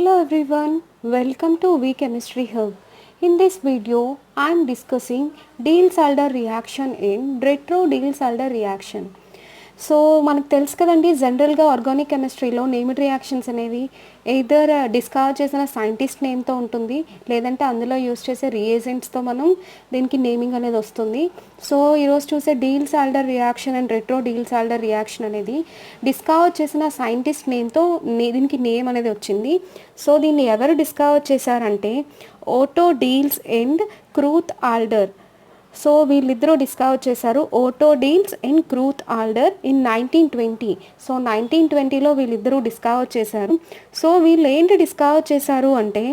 Hello everyone, welcome to V Chemistry Hub. In this video, I am discussing Diels-Alder reaction in Diels-Alder reaction. So మనకు తెలుసు కదండి, జనరల్గా organic కెమిస్ట్రీలో named reactions అనేవి either discover చేసిన scientist నేమ్తో ఉంటుంది, లేదంటే అందులో యూస్ చేసే రియేజెంట్స్తో మనం దీనికి నేమింగ్ అనేది వస్తుంది. సో ఈరోజు చూసే deals-Alder reaction and deals-Alder reaction అనేది డిస్కవర్ చేసిన సైంటిస్ట్ నేమ్తో దీనికి నేమ్ అనేది వచ్చింది. సో దీన్ని ఎవరు డిస్కవర్ చేశారంటే Otto Diels and Kurt Alder. సో వీళ్ళిద్దరూ డిస్కవర్ చేశారు Otto Diels and Kurt Alder in 1920. సో 1920లో వీళ్ళిద్దరూ డిస్కవర్ చేశారు. సో వీళ్ళు ఏంటి డిస్కవర్ చేశారు అంటే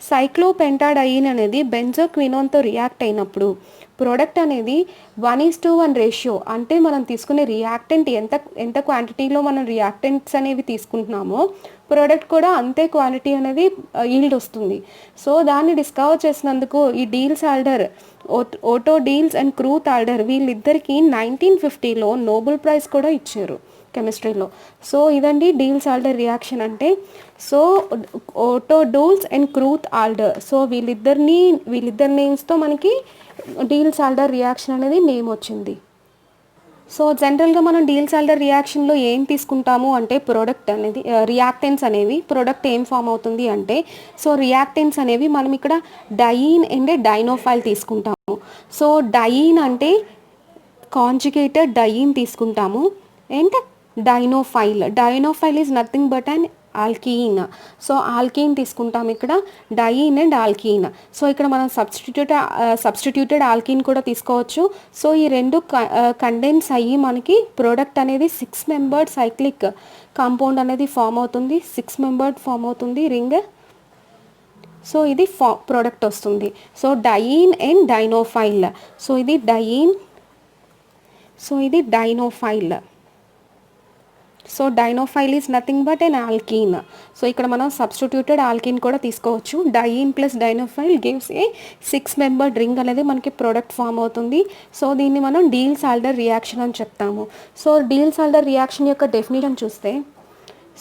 సైక్లోపెంటాడైన్ అనేది బెంజోక్వినోన్తో రియాక్ట్ అయినప్పుడు ప్రోడక్ట్ అనేది 1:1 రేషియో, అంటే మనం తీసుకునే రియాక్టెంట్ ఎంత క్వాంటిటీలో మనం రియాక్టెంట్స్ అనేవి తీసుకుంటున్నామో ప్రోడక్ట్ కూడా అంతే క్వాంటిటీ అనేది ఈల్డ్ వస్తుంది. సో దాన్ని డిస్కవర్ చేసినందుకు ఈ డీల్స్-ఆల్డర్, ఓటో డీల్స్ అండ్ క్రూత్ ఆల్డర్ వీళ్ళిద్దరికి 1950లో నోబెల్ ప్రైజ్ కూడా ఇచ్చారు కెమిస్ట్రీలో. సో ఇదండి డీల్స్-ఆల్డర్ రియాక్షన్ అంటే. సో ఓటో డూల్స్ అండ్ క్రూత్ ఆల్డర్, సో వీళ్ళిద్దరి నేమ్స్తో మనకి డీల్స్-ఆల్డర్ రియాక్షన్ అనేది నేమ్ వచ్చింది. సో జనరల్గా మనం డీల్స్-ఆల్డర్ రియాక్షన్లో ఏం తీసుకుంటాము అంటే ప్రోడక్ట్ అనేది రియాక్టెంట్స్ అనేవి ప్రోడక్ట్ ఏం ఫామ్ అవుతుంది అంటే, సో రియాక్టెంట్స్ అనేవి మనం ఇక్కడ డయీన్ అండ్ డైనోఫైల్ తీసుకుంటాము. సో డయీన్ అంటే కాంజుగేటెడ్ డయీన్ తీసుకుంటాము and dienophile is nothing but and alkene. So alkene తీసుకుంటాం ఇక్కడ, డయీన్ అండ్ ఆల్కీన్. సో ఇక్కడ మనం సబ్స్టిట్యూటెడ్ ఆల్కీన్ కూడా తీసుకోవచ్చు. సో ఈ రెండు కండెన్స్ అయ్యి మనకి ప్రోడక్ట్ అనేది 6 మెంబర్డ్ సైక్లిక్ కాంపౌండ్ అనేది ఫామ్ అవుతుంది. 6 మెంబర్డ్ ఫామ్ అవుతుంది రింగ్. సో ఇది ప్రోడక్ట్ వస్తుంది. So diene and dienophile. So ఇది డయీన్, సో ఇది dienophile. So dienophile is nothing but an alkene. So ఇక్కడ మనం సబ్స్టిట్యూటెడ్ ఆల్కీన్ కూడా తీసుకోవచ్చు. Diene plus dienophile gives a 6 membered ring అనేది మనకి ప్రోడక్ట్ ఫామ్ అవుతుంది. సో దీన్ని మనం డీల్స్-ఆల్డర్ రియాక్షన్ అని చెప్తాము. సో డీల్స్-ఆల్డర్ రియాక్షన్ యొక్క డెఫినేషన్ చూస్తే,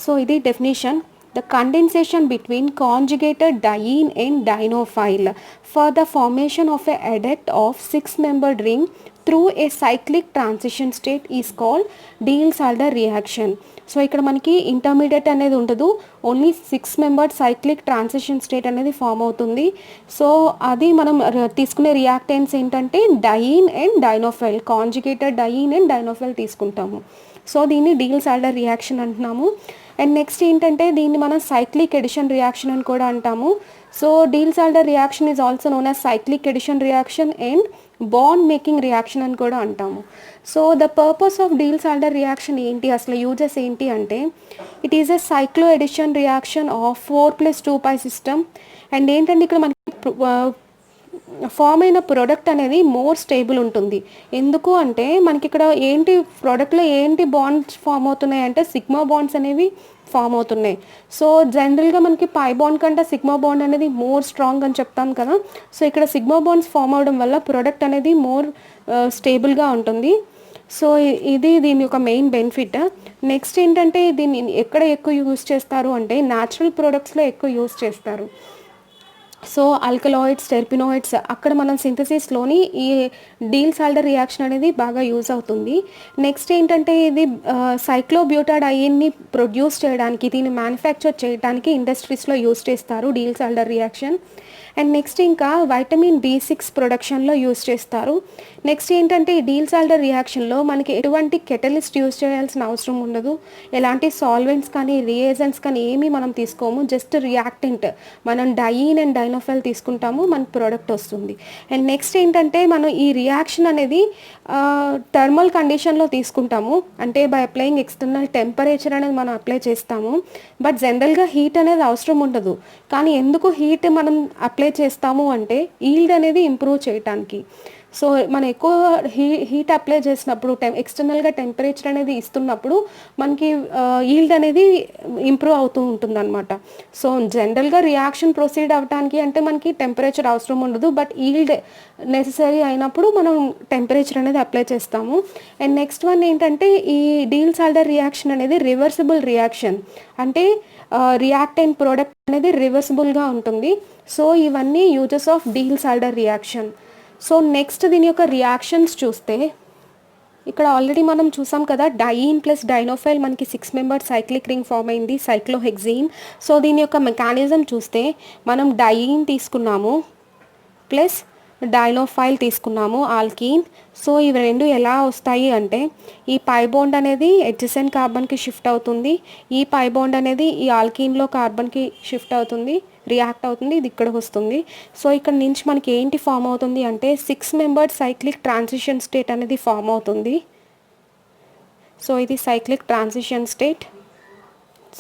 సో ఇది definition: the condensation between conjugated diene and dinophile for the formation of a adduct of 6-membered ring through a cyclic transition state is called Diels-Alder reaction. So ఇక్కడ మనకి intermediate అనేది ఉండదు, only 6 membered cyclic transition state అనేది form అవుతుంది. So అది మనం తీసుకునే reactants ఏంటంటే డయీన్ అండ్ డైనోఫైల్, కాంజుగేటెడ్ డయీన్ అండ్ డైనోఫైల్ తీసుకుంటాము. సో దీన్ని డీల్స్-ఆల్డర్ రియాక్షన్ అంటున్నాము. అండ్ నెక్స్ట్ ఏంటంటే దీన్ని మనం సైక్లిక్ ఎడిషన్ రియాక్షన్ అని కూడా అంటాము. So deals-Alder reaction is also known as cyclic addition reaction and bond making reaction అని కూడా అంటాము. So the purpose of deals-Alder reaction ఏంటి, అసలు యూజెస్ ఏంటి అంటే, it is a cycloaddition reaction of 4+2π system. And ఏంటంటే ఇక్కడ మనకి ఫామ్ అయిన ప్రోడక్ట్ అనేది మోర్ స్టేబుల్ ఉంటుంది. ఎందుకు అంటే మనకి ఇక్కడ ఏంటి ప్రోడక్ట్లో ఏంటి బాండ్స్ ఫామ్ అవుతున్నాయి అంటే సిగ్మా బాండ్స్ అనేవి ఫామ్ అవుతున్నాయి. సో జనరల్గా మనకి పై బాండ్ కంటే సిగ్మా బాండ్ అనేది మోర్ స్ట్రాంగ్ అని చెప్తాం కదా. సో ఇక్కడ సిగ్మా బాండ్స్ ఫామ్ అవడం వల్ల ప్రోడక్ట్ అనేది మోర్ స్టేబుల్గా ఉంటుంది. సో ఇది దీని యొక్క మెయిన్ బెనిఫిట్. నెక్స్ట్ ఏంటంటే దీన్ని ఎక్కడ ఎక్కువ యూజ్ చేస్తారు అంటే న్యాచురల్ ప్రోడక్ట్స్లో ఎక్కువ యూజ్ చేస్తారు. సో ఆల్కలాయిడ్స్, టెర్పినాయిడ్స్ అక్కడ మనం సింథసిస్లోని ఈ డీల్స్-ఆల్డర్ రియాక్షన్ అనేది బాగా యూజ్ అవుతుంది. నెక్స్ట్ ఏంటంటే ఇది సైక్లోబ్యూటాడైన్ని ప్రొడ్యూస్ చేయడానికి, దీన్ని మ్యానుఫ్యాక్చర్ చేయడానికి ఇండస్ట్రీస్లో యూజ్ చేస్తారు డీల్స్-ఆల్డర్ రియాక్షన్. అండ్ నెక్స్ట్ ఇంకా వైటమిన్ B6 ప్రొడక్షన్లో యూజ్ చేస్తారు. నెక్స్ట్ ఏంటంటే ఈ డీల్స్-ఆల్డర్ రియాక్షన్లో మనకి ఎటువంటి కెటలిస్ట్ యూజ్ చేయాల్సిన అవసరం ఉండదు, ఎలాంటి సాల్వెంట్స్ కానీ రియేజెంట్స్ కానీ ఏమీ మనం తీసుకోము, జస్ట్ రియాక్టెంట్ మనం డయీన్ అండ్ డైనోఫైల్ తీసుకుంటాము, మన ప్రోడక్ట్ వస్తుంది. అండ్ నెక్స్ట్ ఏంటంటే మనం ఈ రియాక్షన్ అనేది థర్మల్ కండిషన్లో తీసుకుంటాము, అంటే బై అప్లయింగ్ ఎక్స్టర్నల్ టెంపరేచర్ అనేది మనం అప్లై చేస్తాము. బట్ జనరల్గా హీట్ అనేది అవసరం ఉండదు, కానీ ఎందుకు హీట్ మనం అప్లై చేస్తాము అంటే ఈల్డ్ అనేది ఇంప్రూవ్ చేయడానికి. సో మనం ఎక్కువ హీట్ అప్లై చేసినప్పుడు ఎక్స్టర్నల్గా టెంపరేచర్ అనేది ఇస్తున్నప్పుడు మనకి ఈల్డ్ అనేది ఇంప్రూవ్ అవుతూ ఉంటుంది అనమాట. సో జనరల్గా రియాక్షన్ ప్రొసీడ్ అవ్వడానికి అంటే మనకి టెంపరేచర్ అవసరం ఉండదు, బట్ ఈల్డ్ నెససరీ అయినప్పుడు మనం టెంపరేచర్ అనేది అప్లై చేస్తాము. అండ్ నెక్స్ట్ వన్ ఏంటంటే ఈ డీల్స్-ఆల్డర్ రియాక్షన్ అనేది రివర్సిబుల్ రియాక్షన్, అంటే రియాక్టెంట్ ప్రోడక్ట్ అనేది రివర్సిబుల్గా ఉంటుంది. సో ఇవన్నీ uses of deal-solder reaction. So next దీని యొక్క రియాక్షన్స్ చూస్తే ఇక్కడ ఆల్రెడీ మనం చూసాం కదా, డయీన్ ప్లస్ డైనోఫైల్ మనకి 6 మెంబర్ సైక్లిక్ రింగ్ ఫామ్ అయింది, సైక్లోహెక్సీన్. సో దీని యొక్క మెకానిజం చూస్తే మనం డయీన్ తీసుకున్నాము ప్లస్ డైనోఫైల్ తీసుకున్నాము, ఆల్కీన్. సో ఇవి రెండు ఎలా వస్తాయి అంటే, ఈ పై బాండ్ అనేది ఎడ్జసెంట్ కార్బన్కి షిఫ్ట్ అవుతుంది, ఈ పై బాండ్ అనేది ఈ ఆల్కీన్లో కార్బన్కి షిఫ్ట్ అవుతుంది, రియాక్ట్ అవుతుంది, ఇది ఇక్కడ వస్తుంది. సో ఇక్కడ నుంచి మనకి ఏంటి ఫామ్ అవుతుంది అంటే 6 మెంబర్డ్ సైక్లిక్ ట్రాన్సిషన్ స్టేట్ అనేది ఫామ్ అవుతుంది. సో ఇది సైక్లిక్ ట్రాన్సిషన్ స్టేట్.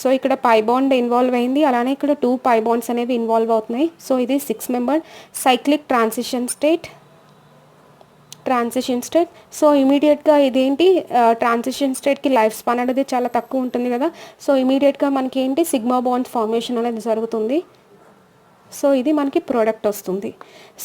సో ఇక్కడ పై బాండ్ ఇన్వాల్వ్ అయింది, అలానే ఇక్కడ 2 పై బాండ్స్ అనేవి ఇన్వాల్వ్ అవుతున్నాయి. సో ఇది 6 member cyclic transition state. So ఇమీడియట్గా ఇదేంటి, ట్రాన్సిషన్ స్టేట్కి లైఫ్ స్పాన్ అనేది చాలా తక్కువ ఉంటుంది కదా. సో ఇమీడియట్గా మనకి ఏంటి, సిగ్మా బాండ్ ఫార్మేషన్ అనేది జరుగుతుంది. సో ఇది మనకి ప్రోడక్ట్ వస్తుంది.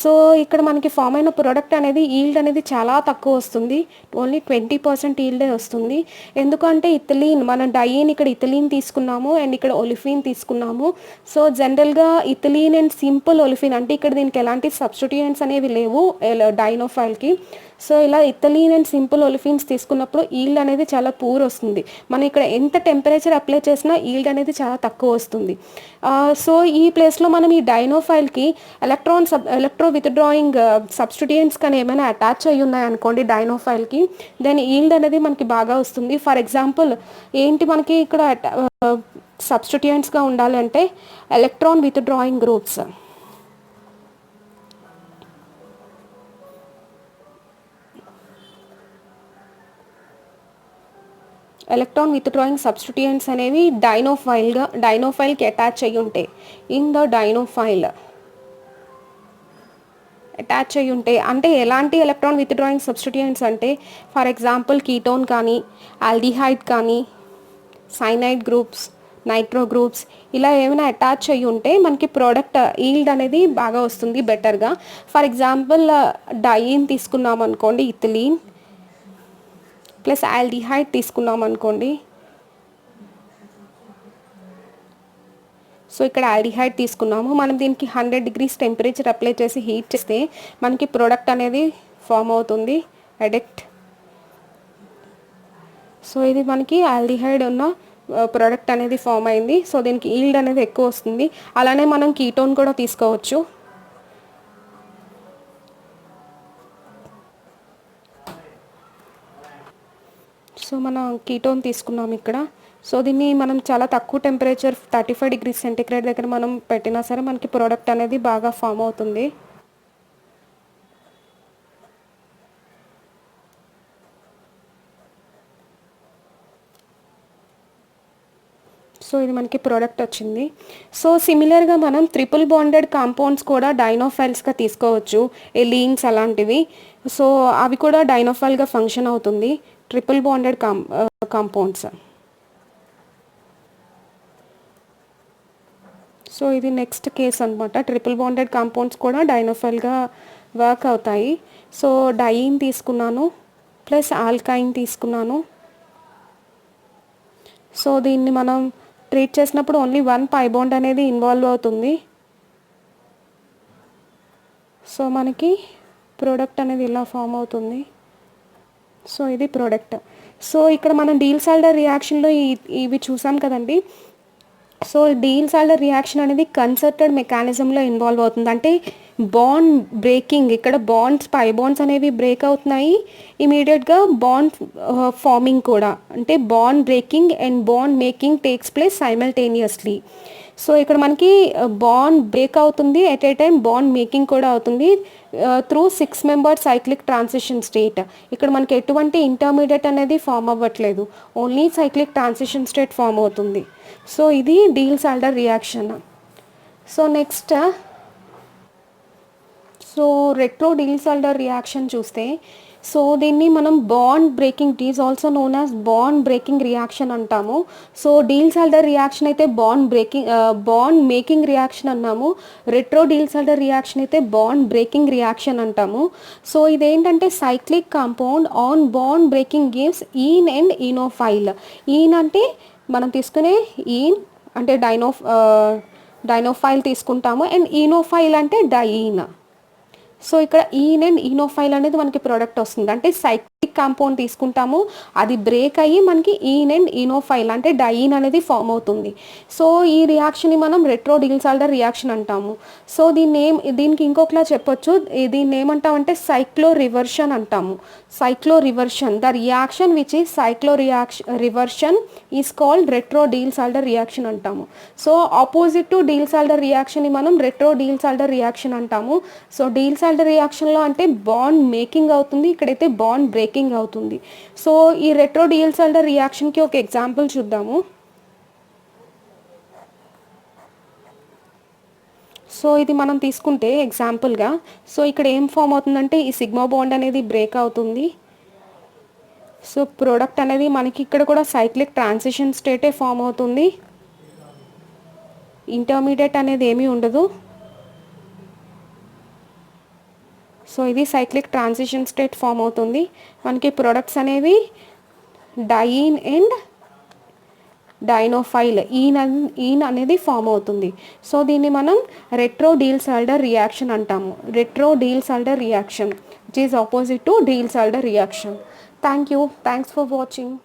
సో ఇక్కడ మనకి ఫామ్ అయిన ప్రోడక్ట్ అనేది ఈల్డ్ అనేది చాలా తక్కువ వస్తుంది, ఓన్లీ 20% ఈల్డే వస్తుంది. ఎందుకంటే ఇథిలీన్, మనం డయీన్ ఇక్కడ ఇథిలీన్ తీసుకున్నాము అండ్ ఇక్కడ ఒలిఫిన్ తీసుకున్నాము. సో జనరల్గా ఇథిలీన్ అండ్ సింపుల్ ఒలిఫిన్ అంటే ఇక్కడ దీనికి ఎలాంటి సబ్స్టిట్యూయెంట్స్ అనేవి లేవు డైనోఫైల్కి. సో ఇలా ఇథిలీన్ అండ్ సింపుల్ ఒలిఫిన్స్ తీసుకున్నప్పుడు ఈల్డ్ అనేది చాలా పూర్ వస్తుంది. మనం ఇక్కడ ఎంత టెంపరేచర్ అప్లై చేసినా ఈల్డ్ అనేది చాలా తక్కువ వస్తుంది. సో ఈ ప్లేస్లో మనం ఈ డైనోఫైల్కి ఎలక్ట్రో విత్డ్రాయింగ్ సబ్స్టిట్యూయెంట్స్ కానీ ఏమైనా అటాచ్ అయ్యి ఉన్నాయనుకోండి డైనోఫైల్కి, దెన్ ఈల్డ్ అనేది మనకి బాగా వస్తుంది. ఫర్ ఎగ్జాంపుల్ ఏంటి మనకి ఇక్కడ సబ్స్టిట్యూయెంట్స్గా ఉండాలంటే electron withdrawing groups, electron withdrawing substituents అనేవి డైనోఫైల్కి అటాచ్ అయ్యి ఉంటాయి. ఇన్ ద డైనోఫైల్ అటాచ్ అయ్యి ఉంటాయి అంటే ఎలాంటి ఎలక్ట్రాన్ విత్డ్రాయింగ్ సబ్స్టిట్యూయెంట్స్ అంటే, ఫర్ ఎగ్జాంపుల్ కీటోన్ కానీ, ఆల్డిహైడ్ కానీ, సైనైడ్ గ్రూప్స్, నైట్రో గ్రూప్స్, ఇలా ఏమైనా అటాచ్ అయ్యి ఉంటే మనకి ప్రోడక్ట్ ఈల్డ్ అనేది బాగా వస్తుంది బెటర్గా. ఫర్ ఎగ్జాంపుల్ డయీన్ తీసుకున్నాం అనుకోండి, ఇథిలీన్ ప్లస్ ఆల్డిహైడ్ తీసుకున్నాం అనుకోండి. సో ఇక్కడ ఆల్డిహైడ్ తీసుకున్నాము, మనం దీనికి 100 degrees టెంపరేచర్ అప్లై చేసి హీట్ చేస్తే మనకి ప్రోడక్ట్ అనేది ఫామ్ అవుతుంది, అడెక్ట్. సో ఇది మనకి ఆల్డిహైడ్ ఉన్న ప్రోడక్ట్ అనేది ఫామ్ అయింది. సో దీనికి ఈల్డ్ అనేది ఎక్కువ వస్తుంది. అలానే మనం కీటోన్ కూడా తీసుకోవచ్చు. సో మనం కీటోన్ తీసుకున్నాం ఇక్కడ. సో దీన్ని మనం చాలా తక్కువ టెంపరేచర్ 35 degrees సెంటిగ్రేడ్ దగ్గర మనం పెట్టినా సరే మనకి ప్రోడక్ట్ అనేది బాగా ఫామ్ అవుతుంది. సో ఇది మనకి ప్రోడక్ట్ వచ్చింది. సో సిమిలర్గా మనం ట్రిపుల్ బాండెడ్ కాంపౌండ్స్ కూడా డైనోఫైల్స్గా తీసుకోవచ్చు, ఎలీన్స్ అలాంటివి. సో అవి కూడా డైనోఫైల్గా ఫంక్షన్ అవుతుంది, ట్రిపుల్ బాండెడ్ కాంపౌండ్స్. సో ఇది నెక్స్ట్ కేస్ అనమాట, ట్రిపుల్ బాండెడ్ కాంపౌండ్స్ కూడా డైనోఫైల్గా వర్క్ అవుతాయి. సో డయీన్ తీసుకున్నాను ప్లస్ ఆల్కైన్ తీసుకున్నాను. సో దీన్ని మనం ట్రీట్ చేసినప్పుడు ఓన్లీ 1 పై బాండ్ అనేది ఇన్వాల్వ్ అవుతుంది. సో మనకి ప్రోడక్ట్ అనేది ఇలా ఫామ్ అవుతుంది. సో ఇది ప్రోడక్ట్. సో ఇక్కడ మనం డీల్-సాల్డర్ రియాక్షన్లో ఇవి చూసాం కదండి. సో డీల్-సాల్డర్ రియాక్షన్ అనేది కన్సర్టెడ్ మెకానిజంలో ఇన్వాల్వ్ అవుతుంది. అంటే బాండ్ బ్రేకింగ్, ఇక్కడ బాండ్స్ పై బాండ్స్ అనేవి బ్రేక్ అవుతున్నాయి, ఇమీడియట్గా బాండ్ ఫార్మింగ్ కూడా, అంటే bond breaking and bond making takes place simultaneously. So ఇక్కడ మనకి బాండ్ బ్రేక్ అవుతుంది, at a time bond making కూడా అవుతుంది through 6 member cyclic transition state. ఇక్కడ మనకి ఎటువంటి ఇంటర్మీడియట్ అనేది ఫామ్ అవ్వట్లేదు, only cyclic transition state form అవుతుంది. సో ఇది deal-solder reaction. So next retro Diels Alder reaction చూస్తే, సో దీన్ని మనం bond breaking, it is also known as bond breaking reaction అంటాము. సో డీల్-సాల్డర్ రియాక్షన్ అయితే బాండ్ మేకింగ్ రియాక్షన్ అన్నాము, retro Diels Alder reaction అయితే bond breaking reaction అంటాము. So ఇదేంటంటే cyclic compound on bond breaking gives ene and enophile. Ene అంటే మనం తీసుకునే ఈన్, అంటే డైనోఫైల్ తీసుకుంటాము, అండ్ ఈనోఫైల్ అంటే డయీన్. సో ఇక్కడ ఈన్ అండ్ ఈనోఫైల్ అనేది మనకి ప్రోడక్ట్ వస్తుంది. అంటే సైక్లిక్ కాంపౌండ్ తీసుకుంటాము, అది బ్రేక్ అయ్యి మనకి ఈన్ అండ్ ఈనోఫైల్ అంటే డయీన్ అనేది ఫామ్ అవుతుంది. సో ఈ రియాక్షన్ని మనం రెట్రో డిల్సాల్డర్ రియాక్షన్ అంటాము. సో దీనికి ఇంకొకలా చెప్పొచ్చు, దీన్ని ఏమంటామంటే సైక్లో రివర్షన్ అంటాము. Cycloreversion, the reaction which is cycloreversion is called retro Diels Alder reaction అంటాము. సో ఆపోజిట్ టు డిల్సాల్డర్ రియాక్షన్ని మనం రెట్రో డిల్సాల్డర్ రియాక్షన్ అంటాము. సో డిల్సాల్డర్ రియాక్షన్లో అంటే బాండ్ మేకింగ్ అవుతుంది, ఇక్కడైతే బాండ్ బ్రేకింగ్ అవుతుంది. సో ఈ రెట్రో డిల్సాల్డర్ రియాక్షన్కి ఒక ఎగ్జాంపుల్ చూద్దాము. సో ఇది మనం తీసుకుంటే ఎగ్జాంపుల్గా, సో ఇక్కడ ఏం ఫామ్ అవుతుందంటే ఈ సిగ్మా బాండ్ అనేది బ్రేక్ అవుతుంది. సో ప్రోడక్ట్ అనేది మనకి ఇక్కడ కూడా సైక్లిక్ ట్రాన్సిషన్ స్టేటే ఫామ్ అవుతుంది, ఇంటర్మీడియట్ అనేది ఏమీ ఉండదు. సో ఇది సైక్లిక్ ట్రాన్సిషన్ స్టేట్ ఫామ్ అవుతుంది. మనకి ప్రొడక్ట్స్ అనేవి డయీన్ అండ్ డైనోఫైల్, ఈన్ అనేది ఫామ్ అవుతుంది. సో దీన్ని మనం రెట్రో డిల్సాల్డర్ రియాక్షన్ అంటాము. Retro Diels Alder reaction which is opposite to Diels Alder reaction. Thank you. Thanks for watching.